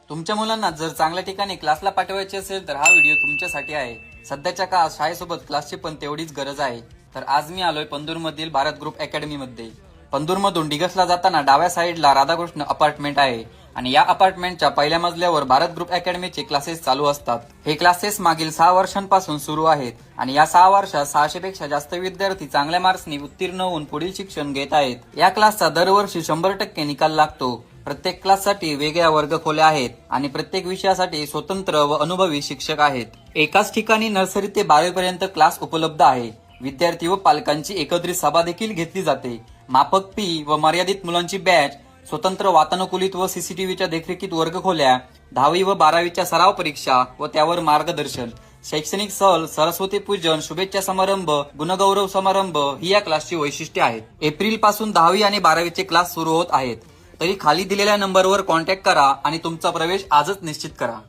तुमच्या मुलांना जर चांगल्या ठिकाणी क्लासला पाठवायचे असेल तर हा व्हिडिओ तुमच्यासाठी आहे। सध्याच्या काळात शाळेसोबत क्लासची पण तेवढीच गरज आहे। तर आज मी आलोय पंदूर मधील भारत ग्रुप अकॅडमी मध्ये। पंदूर मधून डिगसला जाताना डाव्या साईडला राधाकृष्ण अपार्टमेंट आहे आणि या अपार्टमेंटच्या पहिल्या मजल्यावर भारत ग्रुप अकॅडमीचे क्लासेस चालू असतात। हे क्लासेस मागील 6 वर्षांपासून सुरू आहेत आणि या 6 वर्षात 600 पेक्षा जास्त विद्यार्थी चांगल्या मार्क्सनी उत्तीर्ण होऊन पुढील शिक्षण घेत आहेत। या क्लासचा दरवर्षी 100% निकाल लागतो। प्रत्येक क्लाससाठी वेगळ्या वर्गखोल्या आहेत आणि प्रत्येक विषयासाठी स्वतंत्र व अनुभवी शिक्षक आहेत। एकाच ठिकाणी नर्सरी ते 12वी पर्यंत क्लास उपलब्ध आहे। विद्यार्थी व पालकांची एकत्रित सभा देखील घेतली जाते। माफक फी व मर्यादित मुलांची बॅच, स्वतंत्र वातानुकूलित व सीसीटीव्हीच्या देखरेखीत वर्गखोल्या, 10वी व 12वीच्या सराव परीक्षा व त्यावर मार्गदर्शन, शैक्षणिक सहल, सरस्वती पूजन, शुभेच्छा समारंभ, गुणगौरव समारंभ ही या क्लासची वैशिष्ट्ये आहेत। एप्रिल पासून 10वी आणि 12वीचे क्लास सुरू होत आहेत। तरी खाली दिलेल्या नंबरवर कॉन्टॅक्ट करा आणि तुमचा प्रवेश आजच निश्चित करा।